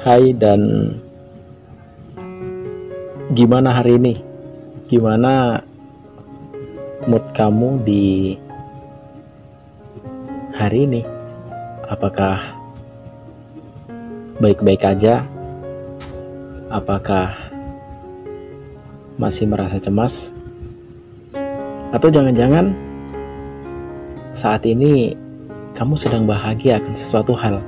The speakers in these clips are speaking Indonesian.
Hai, dan gimana hari ini? Gimana mood kamu di hari ini? Apakah baik-baik aja? Apakah masih merasa cemas? Atau jangan-jangan saat ini kamu sedang bahagia akan sesuatu hal?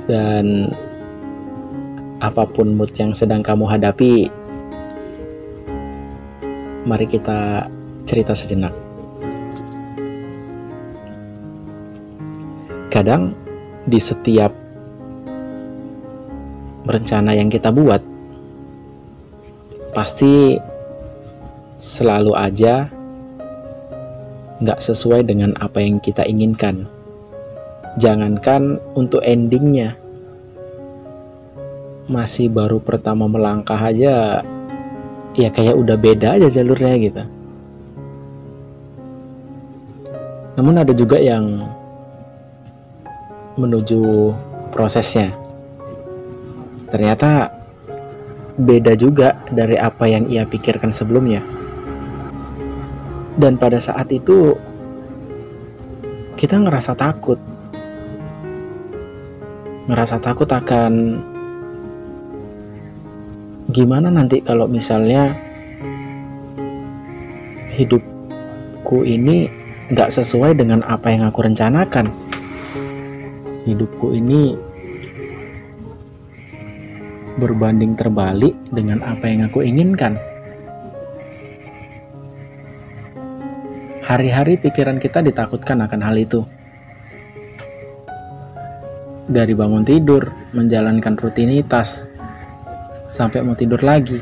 Dan apapun mood yang sedang kamu hadapi, mari kita cerita sejenak. Kadang di setiap rencana yang kita buat, pasti selalu aja nggak sesuai dengan apa yang kita inginkan. Jangankan untuk endingnya, masih baru pertama melangkah aja ya kayak udah beda aja jalurnya gitu. Namun ada juga yang menuju prosesnya ternyata beda juga dari apa yang ia pikirkan sebelumnya. Dan pada saat itu kita ngerasa takut akan gimana nanti kalau misalnya hidupku ini gak sesuai dengan apa yang aku rencanakan. Hidupku ini berbanding terbalik dengan apa yang aku inginkan. Hari-hari pikiran kita ditakutkan akan hal itu. Dari bangun tidur, menjalankan rutinitas, sampai mau tidur lagi.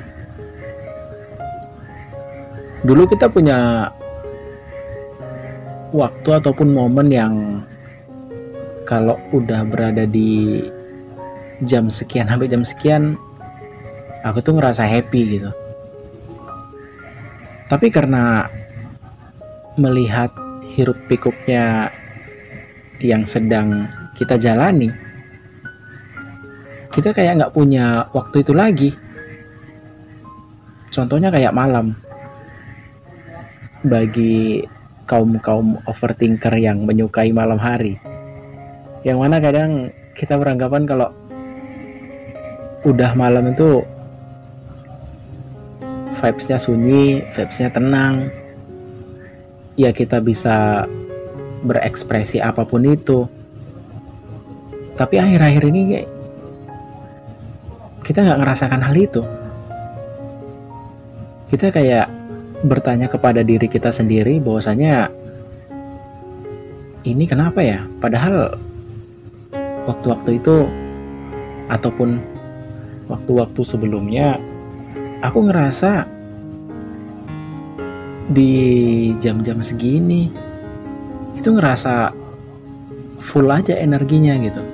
Dulu kita punya waktu ataupun momen yang kalau udah berada di jam sekian sampai jam sekian, aku tuh ngerasa happy gitu. Tapi karena melihat hiruk pikuknya yang sedang kita jalani, kita kayak nggak punya waktu itu lagi. Contohnya kayak malam. Bagi kaum overthinker yang menyukai malam hari, yang mana kadang kita beranggapan kalau udah malam itu vibes-nya sunyi, vibes-nya tenang, ya kita bisa berekspresi apapun itu. Tapi akhir-akhir ini kita nggak ngerasakan hal itu. Kita kayak bertanya kepada diri kita sendiri bahwasanya ini kenapa ya? Padahal waktu-waktu itu ataupun waktu-waktu sebelumnya aku ngerasa di jam-jam segini itu ngerasa full aja energinya gitu.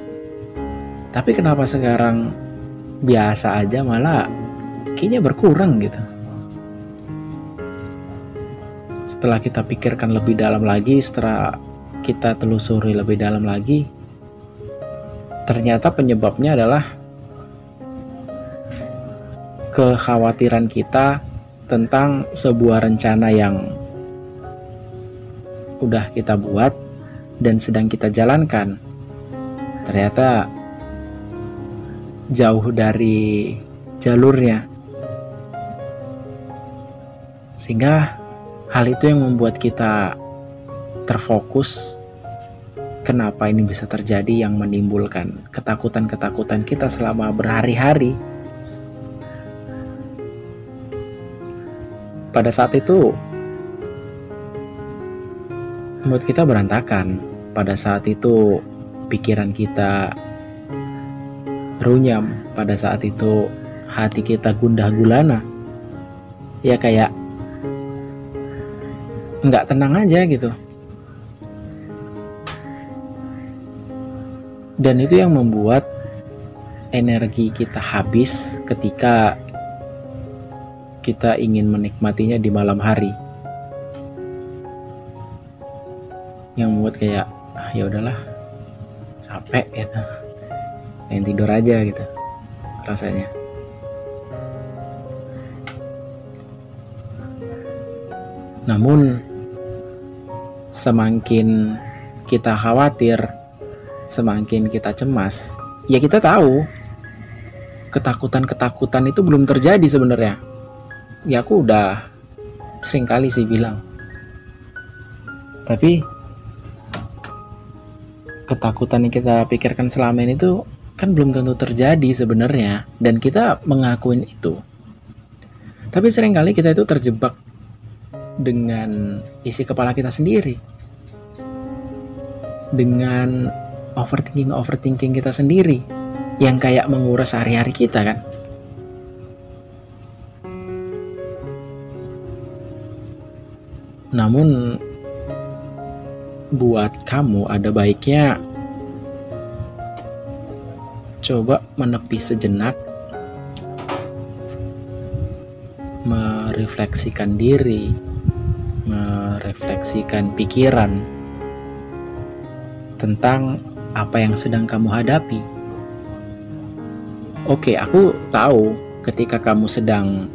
Tapi kenapa sekarang biasa aja, malah kayaknya berkurang gitu. Setelah kita pikirkan lebih dalam lagi, setelah kita telusuri lebih dalam lagi, ternyata penyebabnya adalah kekhawatiran kita tentang sebuah rencana yang udah kita buat dan sedang kita jalankan. Ternyata jauh dari jalurnya, sehingga hal itu yang membuat kita terfokus. Kenapa ini bisa terjadi, yang menimbulkan ketakutan-ketakutan kita selama berhari-hari. Pada saat itu mood kita berantakan. Pada saat itu pikiran kita runyam. Pada saat itu hati kita gundah gulana. Ya kayak nggak tenang aja gitu. Dan itu yang membuat energi kita habis ketika kita ingin menikmatinya di malam hari. Yang membuat kayak ya udahlah, capek capek gitu, pengen tidur aja gitu rasanya. Namun semakin kita khawatir, semakin kita cemas, ya kita tahu ketakutan-ketakutan itu belum terjadi sebenarnya. Ya aku udah sering kali sih bilang. Tapi ketakutan yang kita pikirkan selama ini tuh kan belum tentu terjadi sebenarnya, dan kita mengakuin itu. Tapi seringkali kita itu terjebak dengan isi kepala kita sendiri, dengan overthinking kita sendiri yang kayak menguras hari-hari kita kan. Namun buat kamu ada baiknya coba menepi sejenak, merefleksikan diri, merefleksikan pikiran tentang apa yang sedang kamu hadapi. Oke, aku tahu ketika kamu sedang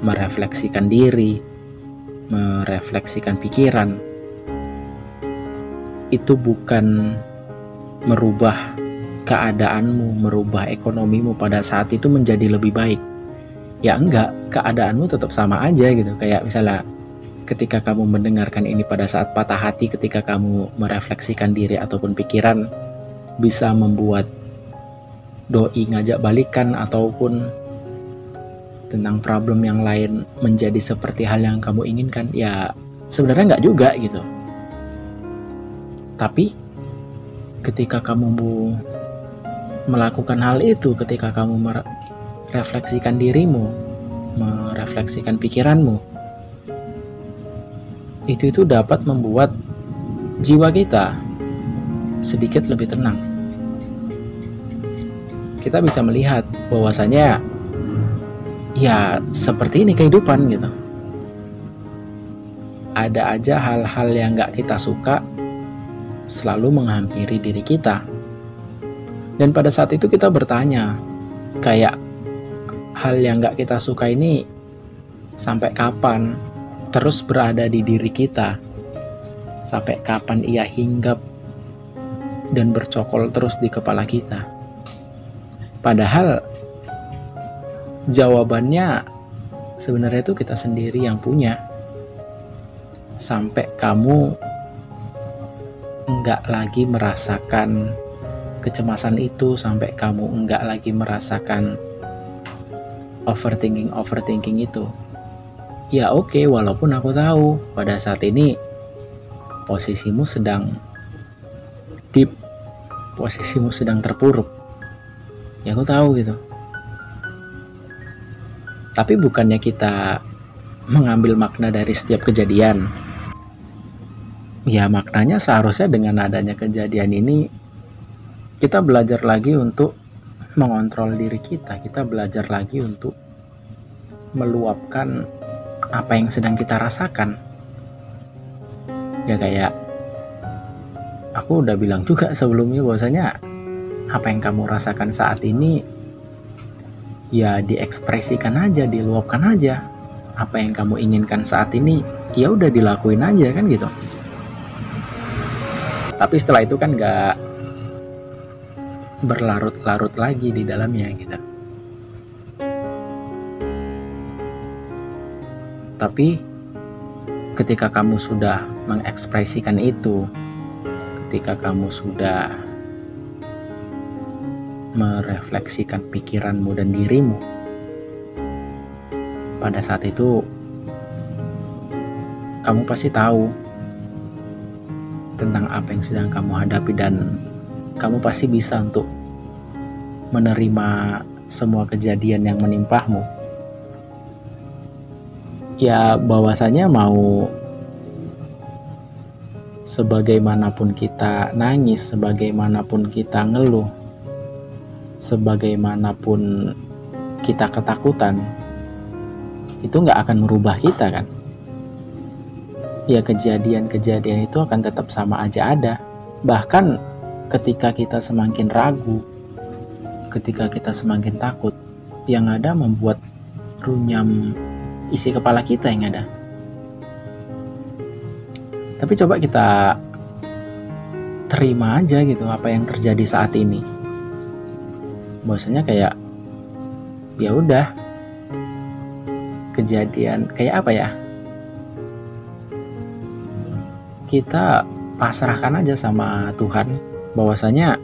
merefleksikan diri, merefleksikan pikiran, itu bukan merubah keadaanmu, merubah ekonomimu pada saat itu menjadi lebih baik. Ya enggak, keadaanmu tetap sama aja gitu. Kayak misalnya ketika kamu mendengarkan ini pada saat patah hati, ketika kamu merefleksikan diri ataupun pikiran, bisa membuat doi ngajak balikan ataupun tentang problem yang lain menjadi seperti hal yang kamu inginkan, ya sebenarnya enggak juga gitu. Tapi ketika kamu melakukan hal itu, ketika kamu merefleksikan dirimu, merefleksikan pikiranmu, itu dapat membuat jiwa kita sedikit lebih tenang. Kita bisa melihat bahwasanya ya seperti ini kehidupan gitu. Ada aja hal-hal yang gak kita suka selalu menghampiri diri kita. Dan pada saat itu kita bertanya, kayak hal yang gak kita suka ini sampai kapan terus berada di diri kita? Sampai kapan ia hinggap dan bercokol terus di kepala kita? Padahal jawabannya sebenarnya itu kita sendiri yang punya. Sampai kamu enggak lagi merasakan kecemasan itu, sampai kamu enggak lagi merasakan overthinking itu. Ya oke, walaupun aku tahu pada saat ini posisimu sedang deep, posisimu sedang terpuruk. Ya aku tahu gitu. Tapi bukannya kita mengambil makna dari setiap kejadian. Ya maknanya seharusnya dengan adanya kejadian ini kita belajar lagi untuk mengontrol diri kita. Kita belajar lagi untuk meluapkan apa yang sedang kita rasakan. Ya kayak aku udah bilang juga sebelumnya bahwasanya apa yang kamu rasakan saat ini ya diekspresikan aja, diluapkan aja. Apa yang kamu inginkan saat ini ya udah dilakuin aja kan gitu. Tapi setelah itu kan gak berlarut-larut lagi di dalamnya gitu. Tapi ketika kamu sudah mengekspresikan itu, ketika kamu sudah merefleksikan pikiranmu dan dirimu, pada saat itu kamu pasti tahu tentang apa yang sedang kamu hadapi, dan kamu pasti bisa untuk menerima semua kejadian yang menimpahmu. Ya bahwasanya mau sebagaimanapun kita nangis, sebagaimanapun kita ngeluh, sebagaimanapun kita ketakutan, itu gak akan merubah kita kan. Ya kejadian-kejadian itu akan tetap sama aja ada. Bahkan ketika kita semakin ragu, ketika kita semakin takut, yang ada membuat runyam isi kepala kita yang ada. Tapi coba kita terima aja gitu apa yang terjadi saat ini. Bahwasanya kayak ya udah, kejadian kayak apa ya? Kita pasrahkan aja sama Tuhan, bahwasanya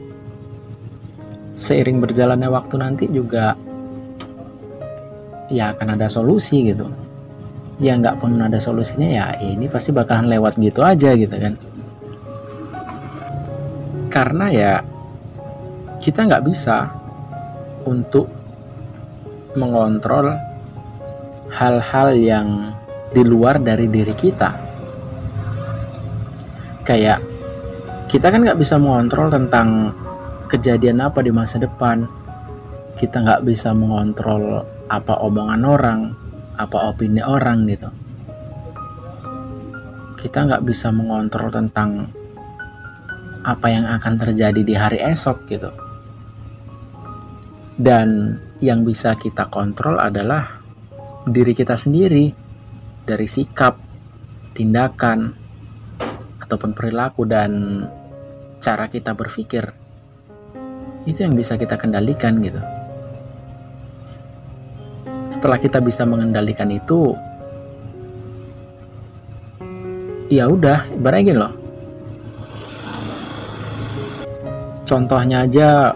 seiring berjalannya waktu nanti juga ya akan ada solusi gitu. Ya nggak pun ada solusinya, ya ini pasti bakalan lewat gitu aja gitu kan. Karena ya kita nggak bisa untuk mengontrol hal-hal yang di luar dari diri kita. Kayak kita kan nggak bisa mengontrol tentang kejadian apa di masa depan. Kita nggak bisa mengontrol apa omongan orang, apa opini orang gitu. Kita nggak bisa mengontrol tentang apa yang akan terjadi di hari esok gitu. Dan yang bisa kita kontrol adalah diri kita sendiri, dari sikap, tindakan, ataupun perilaku dan cara kita berpikir. Itu yang bisa kita kendalikan gitu. Setelah kita bisa mengendalikan itu, ya udah, ibaratnya gini loh. Contohnya aja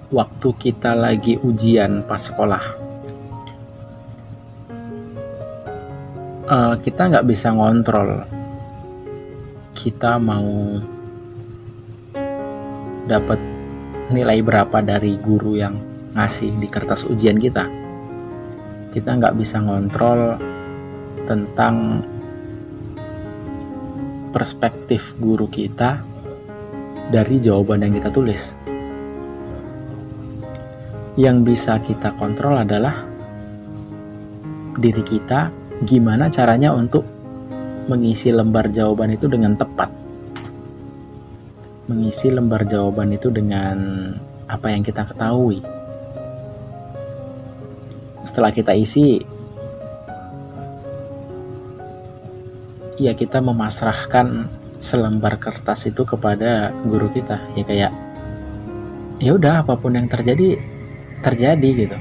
waktu kita lagi ujian pas sekolah, kita nggak bisa ngontrol kita mau dapat nilai berapa dari guru yang ngasih di kertas ujian kita. Kita nggak bisa ngontrol tentang perspektif guru kita dari jawaban yang kita tulis. Yang bisa kita kontrol adalah diri kita, gimana caranya untuk mengisi lembar jawaban itu dengan tepat. Mengisi lembar jawaban itu dengan apa yang kita ketahui. Setelah kita isi, ya kita memasrahkan selembar kertas itu kepada guru kita. Ya kayak, ya udah, apapun yang terjadi gitu.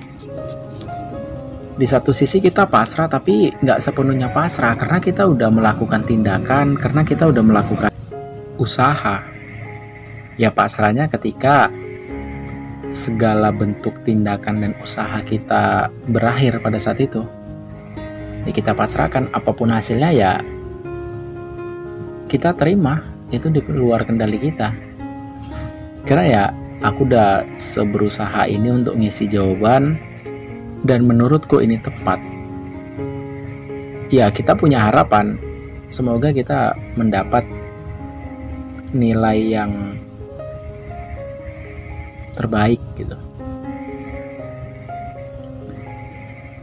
Di satu sisi kita pasrah, tapi nggak sepenuhnya pasrah, karena kita udah melakukan tindakan, karena kita udah melakukan usaha. Ya pasrahnya ketika segala bentuk tindakan dan usaha kita berakhir pada saat itu. Ya kita pasrahkan, apapun hasilnya ya kita terima, itu di luar kendali kita. Karena ya aku udah seberusaha ini untuk ngisi jawaban, dan menurutku ini tepat. Ya kita punya harapan, semoga kita mendapat nilai yang terbaik gitu.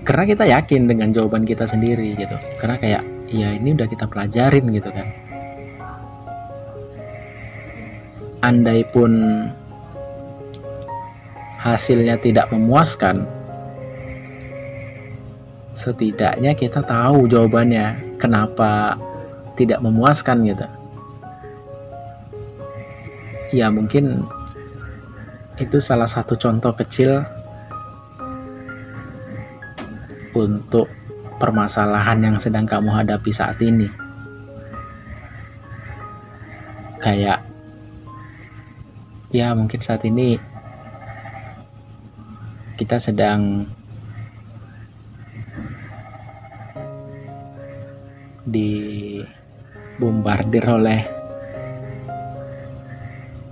Karena kita yakin dengan jawaban kita sendiri gitu. Karena kayak, ya ini udah kita pelajarin gitu kan. Andai pun hasilnya tidak memuaskan, setidaknya kita tahu jawabannya, kenapa tidak memuaskan gitu. Ya mungkin itu salah satu contoh kecil untuk permasalahan yang sedang kamu hadapi saat ini. Kayak, ya mungkin saat ini kita sedang dibombardir oleh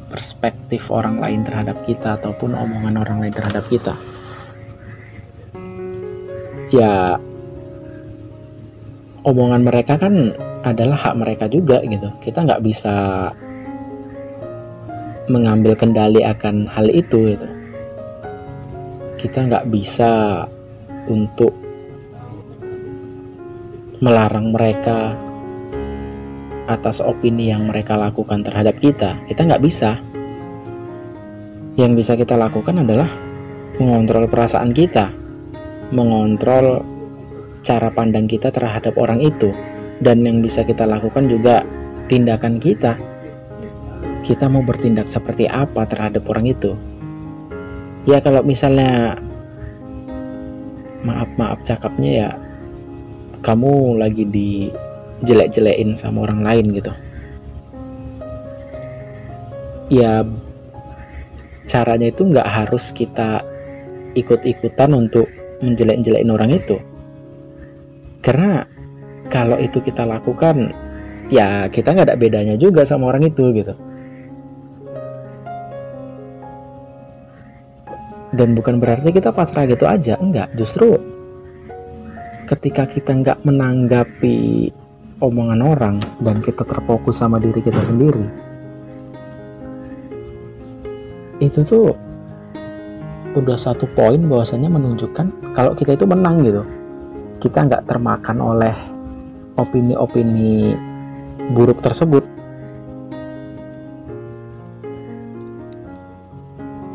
perspektif orang lain terhadap kita, ataupun omongan orang lain terhadap kita. Ya omongan mereka kan adalah hak mereka juga gitu. Kita nggak bisa mengambil kendali akan hal itu gitu. Kita nggak bisa untuk melarang mereka atas opini yang mereka lakukan terhadap kita. Kita nggak bisa. Yang bisa kita lakukan adalah mengontrol perasaan kita, mengontrol cara pandang kita terhadap orang itu. Dan yang bisa kita lakukan juga tindakan kita. Kita mau bertindak seperti apa terhadap orang itu. Ya kalau misalnya maaf cakapnya ya, kamu lagi dijelek-jelekin sama orang lain gitu, ya caranya itu nggak harus kita ikut-ikutan untuk menjelek-jelekin orang itu. Karena kalau itu kita lakukan, ya kita nggak ada bedanya juga sama orang itu gitu. Dan bukan berarti kita pasrah gitu aja, enggak. Justru ketika kita nggak menanggapi omongan orang dan kita terfokus sama diri kita sendiri, itu tuh udah satu poin bahwasanya menunjukkan kalau kita itu menang gitu. Kita nggak termakan oleh opini-opini buruk tersebut.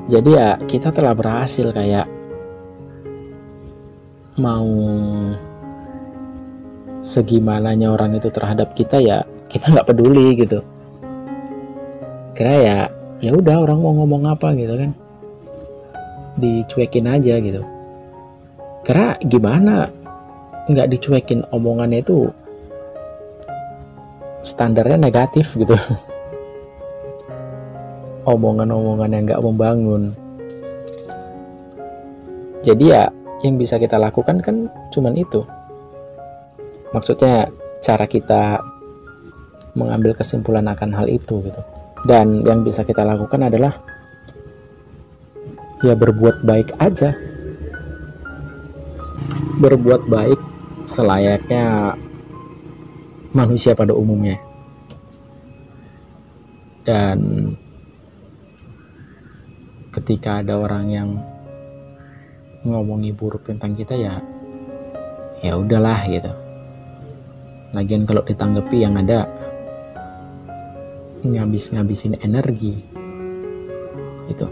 Jadi ya kita telah berhasil, kayak mau segimananya orang itu terhadap kita ya kita nggak peduli gitu. Karena ya udah, orang mau ngomong apa gitu kan, dicuekin aja gitu. Karena gimana nggak dicuekin, omongannya itu standarnya negatif gitu. Omongan-omongan yang nggak membangun. Jadi ya yang bisa kita lakukan kan cuman itu. Maksudnya cara kita mengambil kesimpulan akan hal itu gitu. Dan yang bisa kita lakukan adalah ya berbuat baik aja. Berbuat baik selayaknya manusia pada umumnya. Dan ketika ada orang yang ngomongi buruk tentang kita, ya udahlah gitu. Lagian kalau ditanggapi yang ada ngabisin energi gitu.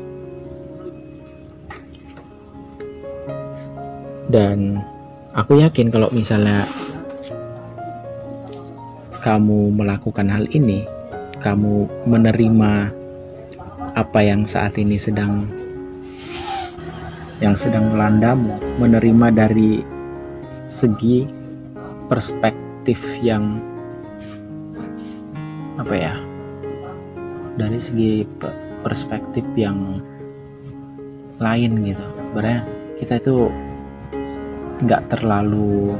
Dan aku yakin kalau misalnya kamu melakukan hal ini, kamu menerima apa yang saat ini sedang melandamu, menerima dari segi perspektif yang dari segi perspektif yang lain gitu. Sebenarnya kita itu nggak terlalu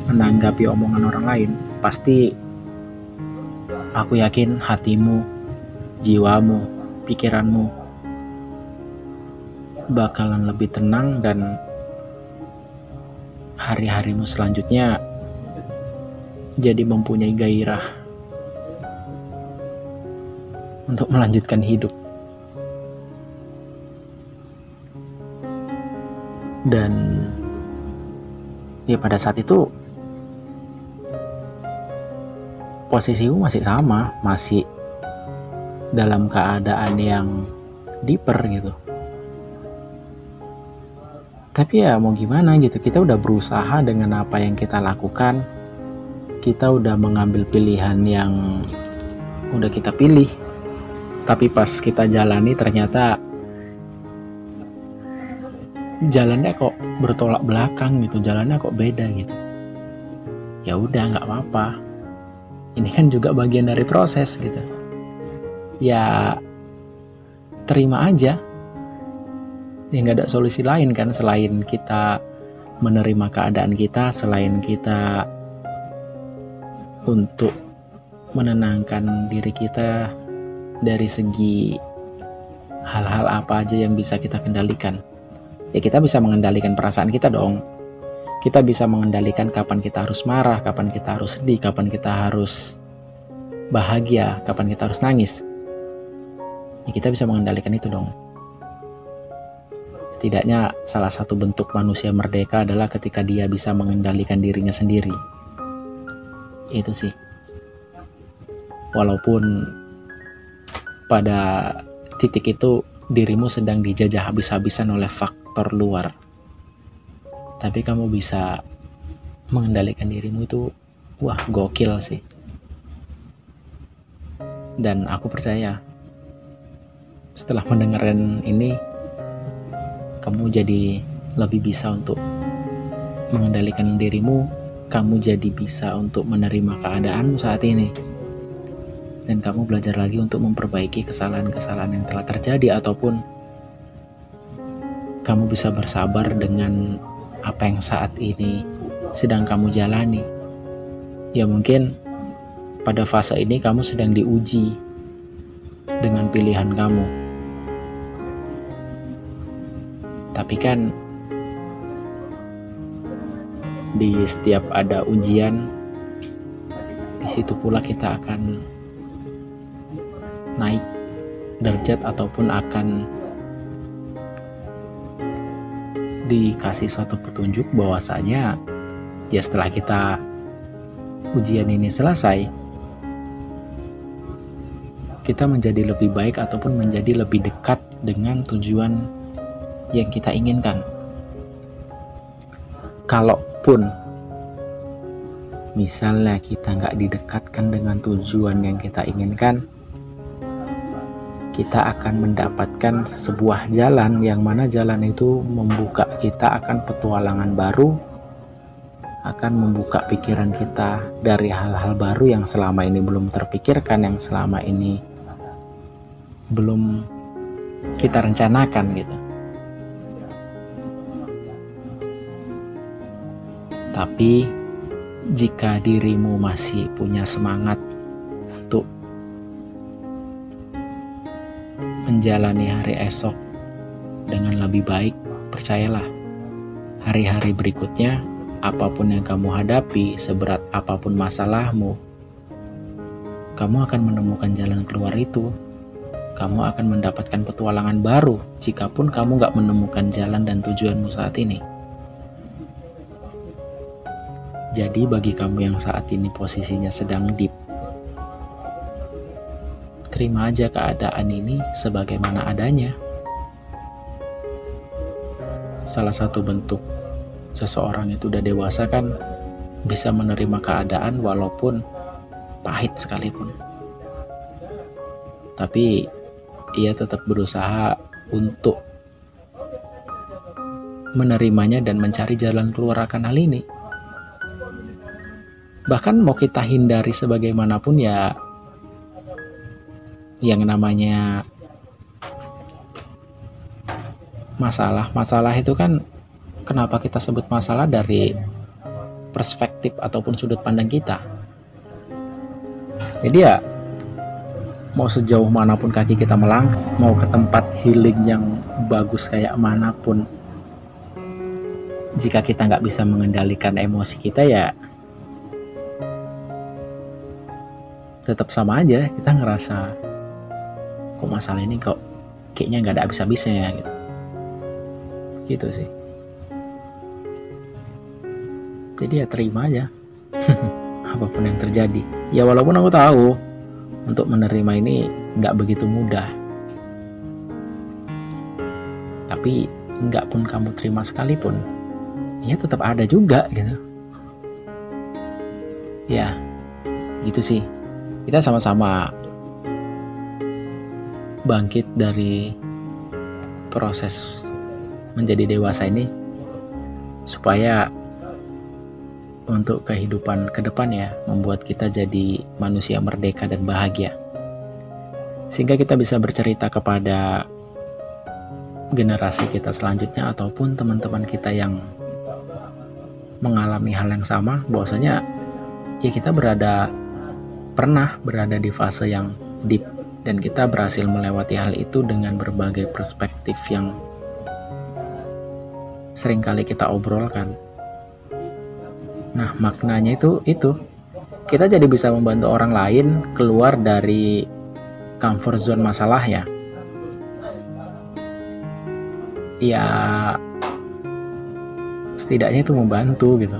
menanggapi omongan orang lain. Pasti aku yakin hatimu, jiwamu, pikiranmu bakalan lebih tenang, dan hari-harimu selanjutnya jadi mempunyai gairah untuk melanjutkan hidup. Dan ya pada saat itu posisimu masih sama, masih dalam keadaan yang diper gitu. Tapi ya mau gimana gitu, kita udah berusaha dengan apa yang kita lakukan. Kita udah mengambil pilihan yang udah kita pilih. Tapi pas kita jalani ternyata jalannya kok bertolak belakang gitu, jalannya kok beda gitu. Ya udah, nggak apa-apa. Ini kan juga bagian dari proses gitu. Ya terima aja. Ya nggak ada solusi lain kan selain kita menerima keadaan kita, selain kita untuk menenangkan diri kita dari segi hal-hal apa aja yang bisa kita kendalikan. Ya kita bisa mengendalikan perasaan kita dong. Kita bisa mengendalikan kapan kita harus marah, kapan kita harus sedih, kapan kita harus bahagia, kapan kita harus nangis. Ya kita bisa mengendalikan itu dong. Setidaknya salah satu bentuk manusia merdeka adalah ketika dia bisa mengendalikan dirinya sendiri. Itu sih. Walaupun pada titik itu dirimu sedang dijajah habis-habisan oleh faktor luar, tapi kamu bisa mengendalikan dirimu, itu wah gokil sih. Dan aku percaya setelah mendengarkan ini, kamu jadi lebih bisa untuk mengendalikan dirimu, kamu jadi bisa untuk menerima keadaanmu saat ini, dan kamu belajar lagi untuk memperbaiki kesalahan-kesalahan yang telah terjadi, ataupun kamu bisa bersabar dengan apa yang saat ini sedang kamu jalani. Ya mungkin pada fase ini kamu sedang diuji dengan pilihan kamu, tapi kan di setiap ada ujian, di situ pula kita akan naik derajat ataupun akan dikasih suatu petunjuk bahwasanya ya setelah kita ujian ini selesai, kita menjadi lebih baik ataupun menjadi lebih dekat dengan tujuan yang kita inginkan. Kalaupun misalnya kita nggak didekatkan dengan tujuan yang kita inginkan, kita akan mendapatkan sebuah jalan yang mana jalan itu membuka kita akan petualangan baru, akan membuka pikiran kita dari hal-hal baru yang selama ini belum terpikirkan, yang selama ini belum kita rencanakan gitu. Tapi jika dirimu masih punya semangat untuk menjalani hari esok dengan lebih baik, percayalah, hari-hari berikutnya, apapun yang kamu hadapi, seberat apapun masalahmu, kamu akan menemukan jalan keluar itu. Kamu akan mendapatkan petualangan baru jikapun kamu gak menemukan jalan dan tujuanmu saat ini. Jadi bagi kamu yang saat ini posisinya sedang deep, terima aja keadaan ini sebagaimana adanya. Salah satu bentuk seseorang itu udah dewasa kan bisa menerima keadaan walaupun pahit sekalipun. Tapi ia tetap berusaha untuk menerimanya dan mencari jalan keluar akan hal ini. Bahkan mau kita hindari sebagaimanapun ya, yang namanya masalah itu kan, kenapa kita sebut masalah dari perspektif ataupun sudut pandang kita. Jadi ya mau sejauh manapun kaki kita melangkah, mau ke tempat healing yang bagus kayak manapun, jika kita nggak bisa mengendalikan emosi kita ya tetap sama aja, kita ngerasa kok masalah ini kok kayaknya nggak ada habis-habisnya ya gitu sih. Jadi ya terima aja apapun yang terjadi. Ya walaupun aku tahu untuk menerima ini nggak begitu mudah, tapi nggak pun kamu terima sekalipun, ya tetap ada juga gitu. Ya gitu sih, kita sama-sama bangkit dari proses menjadi dewasa ini supaya untuk kehidupan ke depan ya, membuat kita jadi manusia merdeka dan bahagia, sehingga kita bisa bercerita kepada generasi kita selanjutnya ataupun teman-teman kita yang mengalami hal yang sama, bahwasanya ya kita pernah berada di fase yang deep dan kita berhasil melewati hal itu dengan berbagai perspektif yang seringkali kita obrolkan. Nah, maknanya itu kita jadi bisa membantu orang lain keluar dari comfort zone masalahnya. Ya setidaknya itu membantu gitu.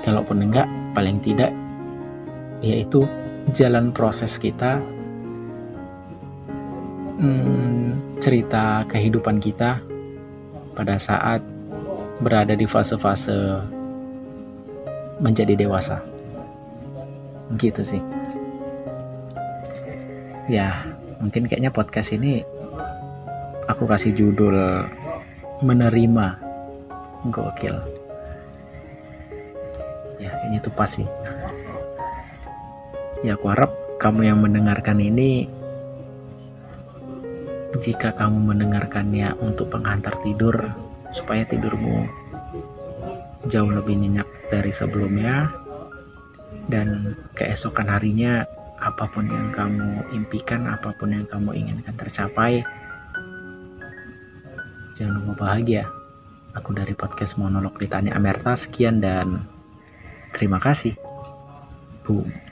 Kalaupun enggak, paling tidak yaitu jalan proses kita cerita kehidupan kita pada saat berada di fase-fase menjadi dewasa. Gitu sih. Ya, mungkin kayaknya podcast ini aku kasih judul menerima. Gokil. Ya, kayaknya itu pas sih. Ya, aku harap kamu yang mendengarkan ini, jika kamu mendengarkannya untuk penghantar tidur, supaya tidurmu jauh lebih nyenyak dari sebelumnya, dan keesokan harinya apapun yang kamu impikan, apapun yang kamu inginkan tercapai, jangan lupa bahagia. Aku dari podcast Monolog Litania Amerta, sekian dan terima kasih. Boom.